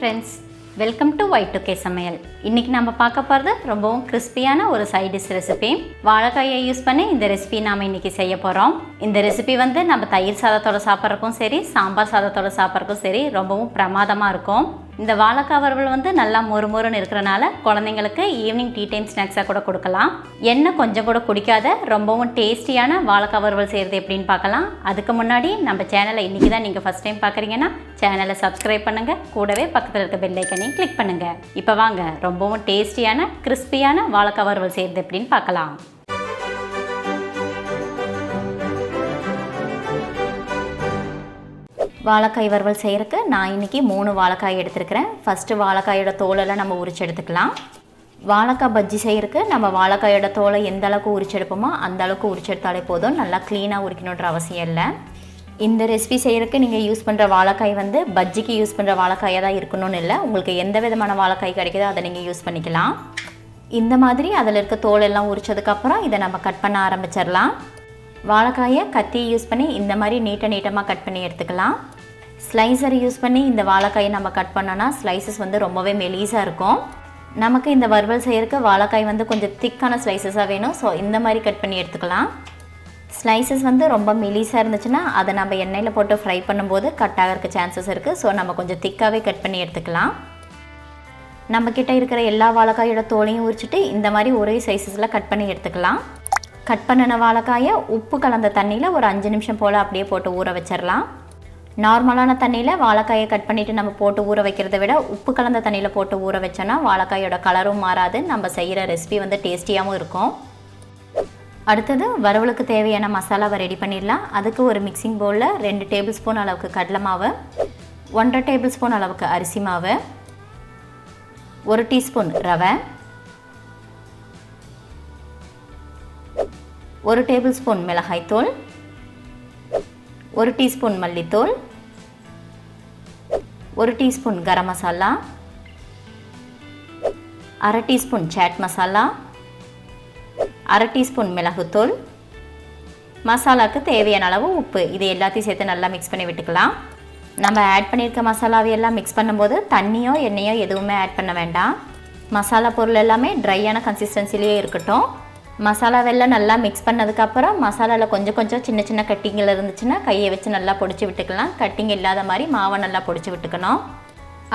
friends, welcome to Y2K Samayal. இன்னைக்கு நம்ம பார்க்க போறது ரொம்பவும் கிறிஸ்பியான ஒரு சைட் டிஷ் ரெசிபி. வாழைக்காயை யூஸ் பண்ணி இந்த ரெசிபி நாம இன்னைக்கு செய்ய போறோம். இந்த ரெசிபி வந்து நம்ம தயிர் சாதத்தோட சாப்பிட்றதுக்கும் சரி, சாம்பார் சாதத்தோட சாப்பிட்றதுக்கும் சரி ரொம்பவும் பிரமாதமா இருக்கும். இந்த வாழைக்காய் வறுவல் வந்து நல்லா மொறுமொறுன்னு இருக்கிறனால குழந்தைங்களுக்கு ஈவினிங் டீ டைம் ஸ்நாக்ஸாக கூட கொடுக்கலாம். எண்ணெய் கொஞ்சம் கூட குடிக்காத ரொம்பவும் டேஸ்டியான வாழைக்காய் வறுவல் செய்கிறது எப்படின்னு பார்க்கலாம். அதுக்கு முன்னாடி நம்ம சேனலை இன்றைக்கி தான் நீங்கள் ஃபஸ்ட் டைம் பார்க்குறீங்கன்னா சேனலை சப்ஸ்கிரைப் பண்ணுங்கள், கூடவே பக்கத்தில் இருக்க பெல் ஐக்கனையும் கிளிக் பண்ணுங்கள். இப்போ வாங்க ரொம்பவும் டேஸ்டியான கிறிஸ்பியான வாழைக்காய் வறுவல் செய்கிறது எப்படின்னு பார்க்கலாம். வாழைக்காய் வறுவல் செய்கிறதுக்கு நான் இன்றைக்கி 3 வாழைக்காய் எடுத்துருக்கிறேன். ஃபஸ்ட்டு வாழைக்காயோட தோலெல்லாம் நம்ம உரிச்சு எடுத்துக்கலாம். வாழைக்காய் பஜ்ஜி செய்கிறதுக்கு நம்ம வாழைக்காயோட தோலை எந்த அளவுக்கு உரிச்சு எடுப்போமோ அந்த அளவுக்கு உரிச்சு எடுத்தாலே போதும், நல்லா க்ளீனாக உரிக்கணுன்ற அவசியம் இல்லை. இந்த ரெசிபி செய்கிறதுக்கு நீங்கள் யூஸ் பண்ணுற வாழைக்காய் வந்து பஜ்ஜிக்கு யூஸ் பண்ணுற வாழைக்காயாக தான் இருக்கணும்னு இல்லை. உங்களுக்கு எந்த விதமான வாழைக்காய் கிடைக்குதோ அதை நீங்கள் யூஸ் பண்ணிக்கலாம். இந்த மாதிரி அதில் இருக்க தோலெல்லாம் உரிச்சதுக்கப்புறம் இதை நம்ம கட் பண்ண ஆரம்பிச்சிடலாம். வாழைக்காயை கத்தி யூஸ் பண்ணி இந்த மாதிரி நீட்டமாக கட் பண்ணி எடுத்துக்கலாம். ஸ்லைசரை யூஸ் பண்ணி இந்த வாழைக்காயை நம்ம கட் பண்ணோன்னா ஸ்லைசஸ் வந்து ரொம்பவே மெலிசாக இருக்கும். நமக்கு இந்த வறுவல் செய்கிறதுக்கு வாழைக்காய் வந்து கொஞ்சம் திக்கான ஸ்லைசஸாக வேணும். ஸோ இந்த மாதிரி கட் பண்ணி எடுத்துக்கலாம். ஸ்லைசஸ் வந்து ரொம்ப மெலிசாக இருந்துச்சுன்னா அதை நம்ம எண்ணெயில் போட்டு ஃப்ரை பண்ணும்போது கட் ஆகிறதுக்கு சான்சஸ் இருக்குது. ஸோ நம்ம கொஞ்சம் திக்காகவே கட் பண்ணி எடுத்துக்கலாம். நம்மக்கிட்ட இருக்கிற எல்லா வாழைக்காயோட தோலையும் உரிச்சிட்டு இந்த மாதிரி ஒரே சைஸஸில் கட் பண்ணி எடுத்துக்கலாம். கட் பண்ணின வாழைக்காயை உப்பு கலந்த தண்ணியில் ஒரு 5 நிமிஷம் போல் அப்படியே போட்டு ஊற வச்சிடலாம். நார்மலான தண்ணியில் வாழைக்காயை கட் பண்ணிவிட்டு நம்ம போட்டு ஊற வைக்கிறத விட உப்பு கலந்த தண்ணியில் போட்டு ஊற வச்சோன்னா வாழைக்காயோட கலரும் மாறாது, நம்ம செய்கிற ரெசிபி வந்து டேஸ்டியாகவும் இருக்கும். அடுத்தது வறுவலுக்கு தேவையான மசாலாவை ரெடி பண்ணிடலாம். அதுக்கு ஒரு மிக்சிங் பவுலில் 2 டேபிள் ஸ்பூன் அளவுக்கு கடலை மாவு, 1.5 டேபிள் ஸ்பூன் அளவுக்கு அரிசி மாவு, 1 டீஸ்பூன் ரவை, 1 டேபிள் ஸ்பூன் மிளகாய்த்தூள், 1 டீஸ்பூன் மல்லித்தூள், 1 teaspoon garam masala, 1/2 teaspoon chaat masala, 1/2 teaspoon மிளகுத்தூள், மசாலாவுக்கு தேவையான அளவு உப்பு, இது எல்லாத்தையும் சேர்த்து நல்லா மிக்ஸ் பண்ணி விட்டுக்கலாம். நம்ம ஆட் பண்ணியிருக்க மசாலாவையெல்லாம் மிக்ஸ் பண்ணும்போது தண்ணியோ எண்ணெயோ எதுவுமே ஆட் பண்ண வேண்டாம். மசாலா பொருள் எல்லாமே ட்ரையான கன்சிஸ்டன்சிலேயே இருக்கட்டும். மசாலாவெல்லாம் நல்லா மிக்ஸ் பண்ணதுக்கப்புறம் மசாலாவில் கொஞ்சம் சின்ன கட்டிங்கள் இருந்துச்சுன்னா கையை வச்சு நல்லா பொடிச்சு விட்டுக்கலாம். கட்டிங் இல்லாத மாதிரி மாவை நல்லா பொடிச்சு விட்டுக்கணும்.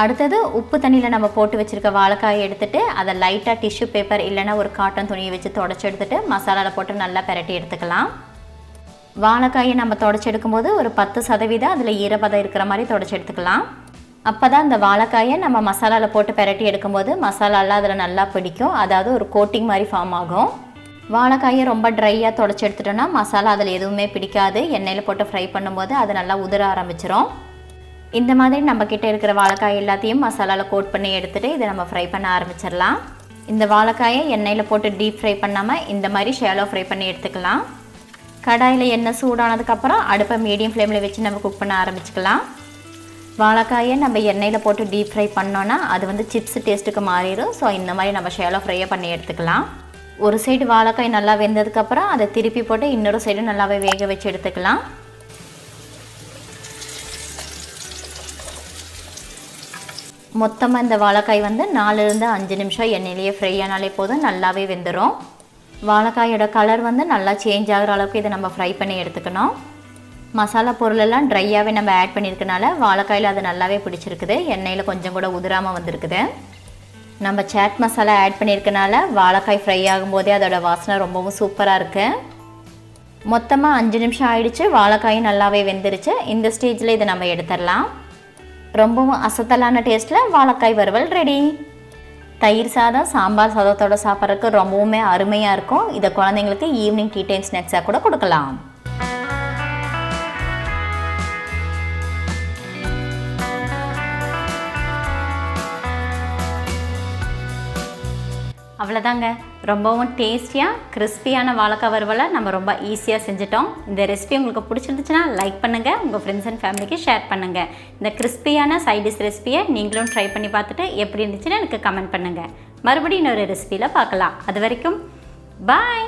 அடுத்தது உப்பு தண்ணியில் நம்ம போட்டு வச்சுருக்க வாழைக்காயை எடுத்துகிட்டு அதை லைட்டாக டிஷ்யூ பேப்பர் இல்லைன்னா ஒரு காட்டன் துணியை வச்சு தொடச்சி எடுத்துகிட்டு மசாலாவில் போட்டு நல்லா பெரட்டி எடுத்துக்கலாம். வாழைக்காயை நம்ம தொடச்சி எடுக்கும்போது ஒரு 10% அதில் ஈரப்பதம் இருக்கிற மாதிரி தொடச்சி எடுத்துக்கலாம். அப்போ தான் இந்த வாழைக்காயை நம்ம மசாலாவில் போட்டு பெரட்டி எடுக்கும்போது மசாலாலாம் அதில் நல்லா பிடிக்கும், அதாவது ஒரு கோட்டிங் மாதிரி ஃபார்ம் ஆகும். வாழைக்காயை ரொம்ப ட்ரையாக தொடச்சி எடுத்துட்டோன்னா மசாலா அதில் எதுவுமே பிடிக்காது. எண்ணெயில் போட்டு ஃப்ரை பண்ணும்போது அது நல்லா உதிர ஆரம்பிச்சிடும். இந்த மாதிரி நம்மக்கிட்ட இருக்கிற வாழைக்காய் எல்லாத்தையும் மசாலாவில் கோட் பண்ணி எடுத்துகிட்டு இதை நம்ம ஃப்ரை பண்ண ஆரம்பிச்சிடலாம். இந்த வாழைக்காயை எண்ணெயில் போட்டு டீப் ஃப்ரை பண்ணாமல் இந்த மாதிரி ஷேலோ ஃப்ரை பண்ணி எடுத்துக்கலாம். கடாயில் எண்ணெய் சூடானதுக்கப்புறம் அடுப்பை மீடியம் ஃப்ளேமில் வச்சு நம்ம குக் பண்ண ஆரம்பிச்சுக்கலாம். வாழைக்காயை நம்ம எண்ணெயில் போட்டு டீப் ஃப்ரை பண்ணோன்னா அது வந்து சிப்ஸ் டேஸ்ட்டுக்கு மாறிடும். ஸோ இந்த மாதிரி நம்ம ஷேலோ ஃப்ரையை பண்ணி எடுத்துக்கலாம். ஒரு சைடு வாழைக்காய் நல்லா வெந்ததுக்கப்புறம் அதை திருப்பி போட்டு இன்னொரு சைடு நல்லாவே வேக வச்சு எடுத்துக்கலாம். மொத்தமாக இந்த வாழைக்காய் வந்து 4-5 நிமிஷம் எண்ணெயிலேயே ஃப்ரை ஆனாலே போதும், நல்லாவே வெந்துடும். வாழைக்காயோட கலர் வந்து நல்லா சேஞ்ச் ஆகிற அளவுக்கு இதை நம்ம ஃப்ரை பண்ணி எடுத்துக்கணும். மசாலா பொருளெல்லாம் ட்ரையாகவே நம்ம ஆட் பண்ணியிருக்கனால வாழைக்காயில் அது நல்லாவே பிடிச்சிருக்குது, எண்ணெயில் கொஞ்சம் கூட உதிராமல் வந்திருக்குது. நம்ம சாட் மசாலா ஆட் பண்ணியிருக்கனால வாழைக்காய் ஃப்ரை ஆகும்போதே அதோட வாசனை ரொம்பவும் சூப்பராக இருக்குது. மொத்தமாக 5 நிமிஷம் ஆயிடுச்சு, வாழைக்காயும் நல்லாவே வெந்துருச்சு. இந்த ஸ்டேஜில் இதை நம்ம எடுத்துடலாம். ரொம்பவும் அசத்தலான டேஸ்ட்டில் வாழைக்காய் வறுவல் ரெடி. தயிர் சாதம், சாம்பார் சாதத்தோட சாப்பிட்றதுக்கு ரொம்பவுமே அருமையாக இருக்கும். இதை குழந்தைங்களுக்கு ஈவினிங் டீ டைம் ஸ்நாக்ஸாக கூட கொடுக்கலாம். அவ்வளோதாங்க, ரொம்பவும் டேஸ்டியாக கிறிஸ்பியான வாழைக்காய் வறுவலை நம்ம ரொம்ப ஈஸியாக செஞ்சுட்டோம். இந்த ரெசிபி உங்களுக்கு பிடிச்சிருந்துச்சுன்னா லைக் பண்ணுங்கள், உங்கள் ஃப்ரெண்ட்ஸ் அண்ட் ஃபேமிலிக்கு ஷேர் பண்ணுங்கள். இந்த கிறிஸ்பியான சைட் டிஷ் ரெசிபியை நீங்களும் ட்ரை பண்ணி பார்த்துட்டு எப்படி இருந்துச்சுன்னு எனக்கு கமெண்ட் பண்ணுங்கள். மறுபடியும் இன்னொரு ரெசிபியில் பார்க்கலாம். அது வரைக்கும் பாய்.